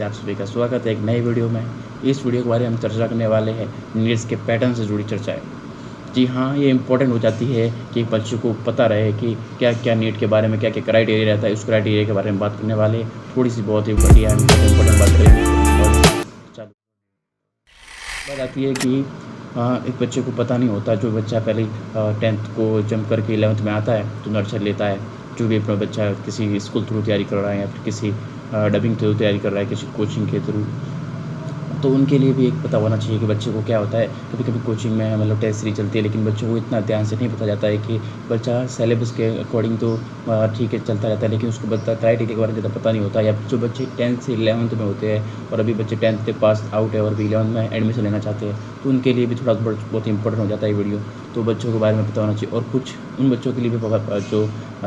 आप सभी का स्वागत है एक नई वीडियो में। इस वीडियो के बारे में हम चर्चा करने वाले हैं नीड्स के पैटर्न से जुड़ी चर्चाएँ। जी हाँ, ये इम्पोर्टेंट हो जाती है कि बच्चों को पता रहे कि क्या-क्या नीड के बारे में क्या-क्या क्राइटेरिया रहता है, उस क्राइटेरिया के बारे में बात करने वाले हैं। थोड़ी-सी बहुत ही बढ़िया इम्पोर्टेंट बात करेंगे और चालू बात आती है कि एक बच्चे को पता नहीं होता, जो बच्चा पहले 10th को जंप करके 11th में आता है, तो नर्सरी लेता है। जो भी अपना बच्चा किसी स्कूल थ्रू तैयारी कर रहा है या फिर किसी डबिंग थ्रू तैयारी कर रहा है, किसी कोचिंग के थ्रू, तो उनके लिए भी एक पता होना चाहिए कि बच्चे को क्या होता है। कभी-कभी कोचिंग में मतलब टेस्ट सीरीज चलती है, लेकिन बच्चों को इतना ध्यान से नहीं पता जाता है कि बच्चा सिलेबस के अकॉर्डिंग तो ठीक है चलता रहता है, लेकिन उसको क्राइटेरिया के बारे में ज़्यादा पता नहीं होता। या जो बच्चे 10th से 11th में होते हैं और अभी बच्चे 10th से पास आउट है और अभी 11th में एडमिशन लेना चाहते हैं, तो उनके लिए भी थोड़ा बहुत इंपॉर्टेंट हो जाता है ये वीडियो। तो बच्चों के बारे में पता होना चाहिए और कुछ उन बच्चों के लिए भी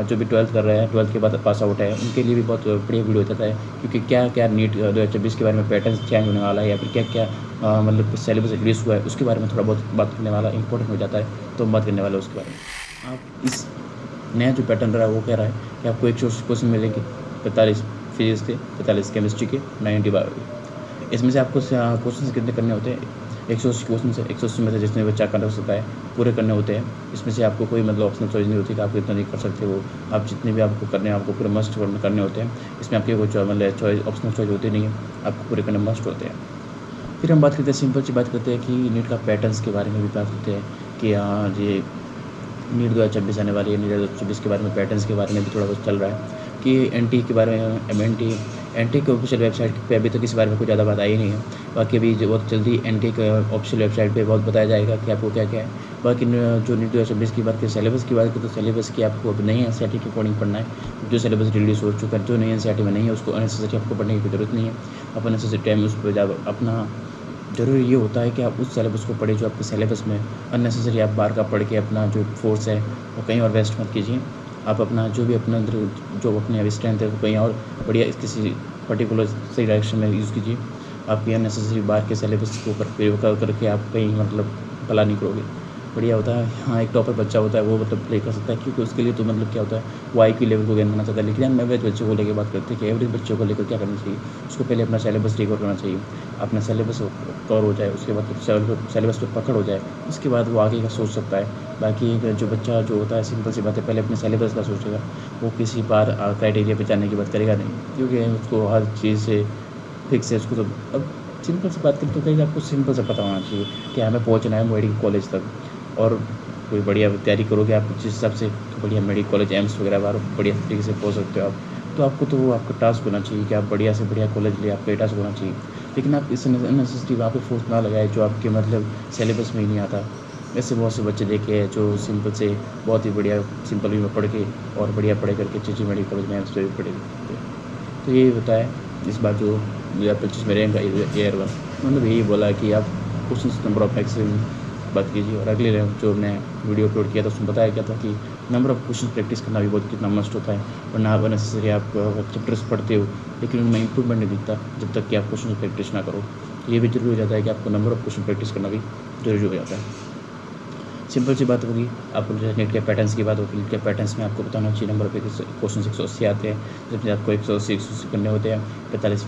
जो भी 12th कर रहे हैं, 12th के बाद पास आउट है, उनके लिए भी बहुत बढ़िया वीडियो हो जाता है। क्योंकि क्या-क्या नीट 2024 के बारे में पैटर्न चेंज होने वाला है या फिर क्या-क्या मतलब सिलेबस रिलीज़ हुआ है, उसके बारे में थोड़ा बहुत बात करने वाला इंपॉर्टेंट हो जाता है, तो हम बात करने वाले हैं उसके बारे में। आप इस नया जो पैटर्न रहा है वो कह रहा है कि आपको 180 क्वेश्चन मिलेंगे, 45 फिजिक्स के, 45 केमिस्ट्री के, 90 बायो के। इसमें से आपको क्वेश्चन कितने करने होते हैं? 180 क्वेश्चन से 180 में से जितने बच्चा कर सकता है पूरे करने होते हैं। इसमें से आपको कोई मतलब ऑप्शनल चॉइस नहीं होती कि आप इतना नहीं कर सकते हो। आप जितने भी आपको करने हैं, आपको पूरे मस्ट करने होते हैं। इसमें आपकी कोई मतलब चॉइस ऑप्शनल चॉइस होती नहीं है, आपको पूरे करने मस्ट होते हैं। फिर हम बात करते हैं, सिंपल सी बात करते हैं कि नीट का पैटर्न्स के बारे में भी बात करते हैं कि ये नीट 2026 आने वाली है। नीट 2024 के बारे में पैटर्न्स के बारे में भी थोड़ा बहुत चल रहा है कि एनटी के बारे में, एनटी की ऑफिशियल वेबसाइट पे अभी तक इस बारे में कुछ ज़्यादा बात आई नहीं है। बाकी अभी बहुत जल्दी एनटी के ऑफिशियल वेबसाइट पे बहुत बताया जाएगा कि आपको क्या-क्या है। बाकी जो नीट 2026 की बात करें, सिलेबस की बात करें, तो सिलेबस की आपको अब नई एनसीईआरटी के अकॉर्डिंग पढ़ना है। जो सिलेबस रिलीज़ हो चुका है, जो नई एनसीईआरटी में नहीं है, उसको अननेसेसरी आपको पढ़ने की ज़रूरत नहीं है। आप अननेसेसरी टाइम उस पर अपना ज़रूरी ये होता है कि आप उस सिलेबस को पढ़ें जो आपके सिलेबस में। अननेसेसरी आप बाहर का पढ़ के अपना जो फोर्स है वो कहीं और वेस्ट मत कीजिए। आप अपना जो भी अपने अंदर जो अपने अभी स्ट्रेंथ है वो कहीं और बढ़िया किसी पर्टिकुलर सही डायरेक्शन में यूज़ कीजिए। आपकी अननेसेसरी बाहर के सिलेबस को प्रयोग करके आप कहीं मतलब भला नहीं करोगे। बढ़िया होता है, हाँ, एक टॉपर बच्चा होता है वो मतलब प्ले कर सकता है, क्योंकि उसके लिए तो मतलब क्या होता है, वो आईक्यू लेवल को गेन करना चाहता है। लेकिन हम एवरेज बच्चों को लेकर बात करते हैं कि एवरेज बच्चों को लेकर क्या करना चाहिए। उसको पहले अपना सिलेबस रिकवर करना चाहिए। अपना सिलेबस कवर हो जाए, उसके बाद सिलेबस पे पकड़ हो जाए, उसके बाद वो आगे का सोच सकता है। बाकी जो बच्चा जो होता है, सिंपल सी बात है, पहले अपने सिलेबस का सोचेगा, वो किसी बार क्राइटेरिया पे जाने की बात करेगा नहीं, क्योंकि उसको हर चीज़ से फिक्स है उसको। तो अब सिंपल सी बात करें तो कहीं आपको सिंपल से पता होना चाहिए कि हमें पहुँचना है मेडिकल कॉलेज तक, और कोई बढ़िया तैयारी करोगे आप जिस हिसाब से, तो बढ़िया मेडिकल कॉलेज, एम्स वगैरह बाहर बढ़िया तरीके से पहुँच सकते हो आप। तो आपको तो वो आपका टास्क होना चाहिए कि आप बढ़िया से बढ़िया कॉलेज ले, आपका ये टास्क होना चाहिए। लेकिन आप इससे अननेसेसरी वहाँ पे फोर्स ना लगाए जो आपके मतलब सिलेबस में ही नहीं आता। ऐसे बहुत से बच्चे देखे हैं जो सिंपल से बहुत ही बढ़िया सिंपल वे में पढ़ के और बढ़िया पढ़े करके अच्छी मेडिकल कॉलेज में एम्स पे भी पढ़े। तो यही होता है इस बार जो 2025 में रैंक आई ईयर 1, मतलब यही बोला कि आप क्वेश्चन नंबर ऑफ मैक्सिमम बात कीजिए। और अगले जो मैं वीडियो अपलोड किया था उसमें बताया गया था कि नंबर ऑफ क्वेश्चन प्रैक्टिस करना भी बहुत कितना मस्ट होता है। वरना आप अननेसेसरी आप चैप्टर्स पढ़ते हो लेकिन उनमें इंप्रूवमेंट नहीं दिखता जब तक कि आप क्वेश्चन प्रैक्टिस ना करो। तो ये भी जरूरी हो जाता है कि आपको नंबर ऑफ क्वेश्चन प्रैक्टिस करना भी जरूरी हो जाता है। सिंपल सी बात होगी, आपको नीट के पैटर्न्स की बात होगी। नीट के पैटर्न्स में आपको बताना चाहिए नंबर ऑफ क्वेश्चन 180 आते हैं, जिसमें आपको 180 करने होते हैं। 45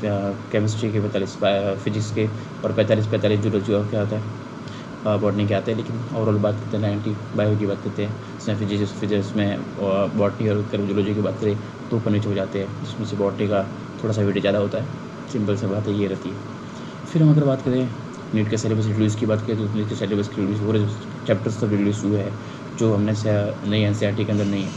केमिस्ट्री के, 45 फिजिक्स के और 45 जूलॉजी और क्या होता है बॉटनी के आते हैं। लेकिन ओवरऑल बात करते हैं 90 बायो की बात करते हैं, इसमें फिजिक्स में बॉटनी और जूलॉजी की बात करें तो ऊपर नीचे हो जाते हैं। इसमें से बॉटनी का थोड़ा सा वेट ज़्यादा होता है। सिंपल सी बात है ये रहती है। फिर हम अगर बात करें नीट के सिलेबस रिलीज़ की बात करें तो नीट के सिलेबस की रिलीज़ पूरे चैप्टर्स तक रिलीज़ हुए हैं जो हमने नई एनसीईआरटी के अंदर नहीं है।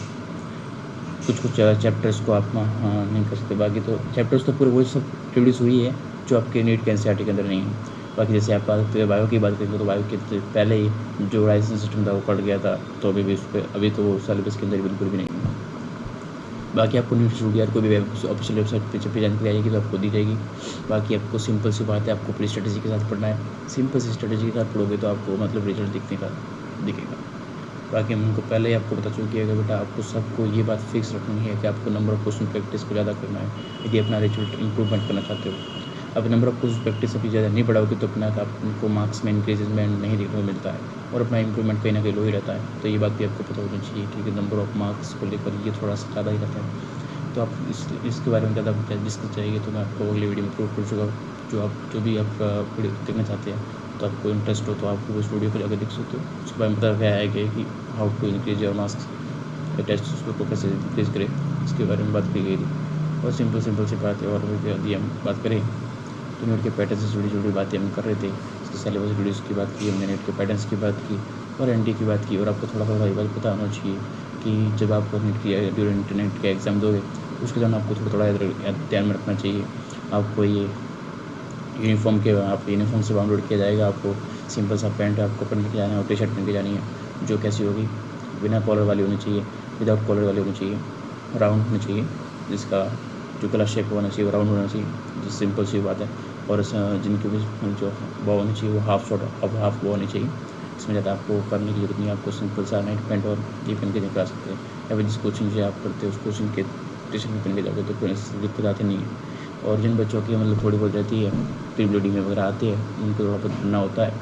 कुछ चैप्टर्स को आप नहीं कर सकते, बाकी तो चैप्टर्स तो पूरे वही सब रिलीज़ हुई है जो आपके नीट के एनसीईआरटी के अंदर नहीं है। बाकी जैसे आप बात करें बायो की बात करें तो बायो के पहले ही जो राइजेशन सिस्टम था वो कट गया था, तो अभी भी उस पर अभी तो वो सिलेबस के अंदर बिल्कुल भी नहीं है। बाकी आपको नीट स्टूडियो को भी ऑफिशियल वेबसाइट पे जब भी जानकारी आएगी तो आपको दी जाएगी। बाकी आपको सिंपल सी बात है, आपको अपनी स्ट्रेटेजी के साथ पढ़ना है। सिंपल सी स्ट्रेटेजी के साथ पढ़ोगे तो आपको मतलब रिजल्ट दिखेगा। बाकी हम उनको पहले ही आपको बता चुके हैं कि बेटा आपको सबको ये बात फिक्स रखनी है कि आपको नंबर ऑफ क्वेश्चन प्रैक्टिस को ज़्यादा करना है यदि अपना रिजल्ट इंप्रूवमेंट करना चाहते हो। अब नंबर ऑफ क्वेश्चन प्रैक्टिस अभी ज़्यादा नहीं बढ़ाओगे तो अपना आपको मार्क्स में इंक्रीजमेंट नहीं देखने को मिलता है और अपना इंप्रूवमेंट कहीं ना कहीं लो ही रहता है। तो ये बात भी आपको पता होनी चाहिए कि नंबर ऑफ मार्क्स को लेकर ये थोड़ा सा ज़्यादा ही रहता है। तो आप इसके बारे में ज़्यादा डिस्कस चाहिए तो मैं आपको अगली वीडियो में प्रूव कर चुका हूँ। जो भी आप वीडियो देखना चाहते हैं तो आपको इंटरेस्ट हो तो आप उस वीडियो को जाकर देख सकते हो। उसके बारे में बताया गया है कि how to increase your marks, test score को कैसे इंक्रीज करें, इसके बारे में बात की गई थी। और सिंपल सी बात है। और यदि हम बात करें तो नेट के पैटर्न से जुड़ी बातें हम कर रहे थे। इसके सिलेबस वीडियोज़ की बात की हमने, नेट के पैटर्न्स की बात की और एनडी की बात की। और आपको थोड़ा ये बात पता होना चाहिए कि जब आप नेट की इंटरनेट के एग्ज़ाम दोगे उसके दौरान आपको थोड़ा ध्यान में रखना चाहिए। आपको ये यूनिफॉर्म से डाउनलोड किया जाएगा। आपको सिंपल सा पैंट आपको पहन के जाना है और टी शर्ट पहन के जानी है, जो कैसी होगी, बिना कॉलर वाली होनी चाहिए, विदाउट कॉलर वाली होनी चाहिए, राउंड होनी चाहिए, जिसका जो गला शेप होना चाहिए वो राउंड होना चाहिए, जो सिंपल सी बात है। और जिनकी भी जो बॉ होनी चाहिए वो हाफ बॉ होनी चाहिए। इसमें ज़्यादा आपको करने की जरूरत नहीं है। आपको सिंपल सा नाइट पैंट और ये पहन के निकल सकते हैं, या फिर जिस कोचिंग से आप करते हो उस कोचिंग के टी शर्ट में पहन के जाओगे तो कोई दिक्कत आती नहीं है। और जिन बच्चों की मतलब थोड़ी बहुत रहती है प्री में वगैरह आती है, उनको थोड़ा बहुत पढ़ना होता है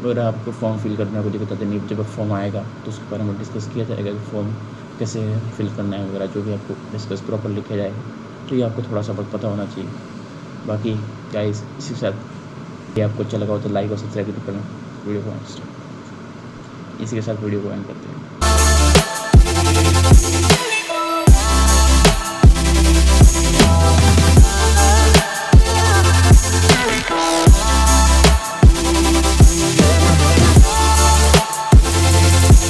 वगैरह, आपको फॉर्म फिल करने में कोई दिक्कत आती नहीं। जब फॉर्म आएगा तो उसके बारे में डिस्कस किया जाएगा कि फॉर्म कैसे फिल करना है वगैरह, जो भी आपको डिस्कस प्रॉपर लिखा जाएगा। तो ये आपको थोड़ा सा बहुत पता होना चाहिए। बाकी गाइस इसी के साथ ये आपको अच्छा लगा हो तो लाइक और सब्सक्राइब करना वीडियो को। इसी के साथ वीडियो को एंड करते हैं।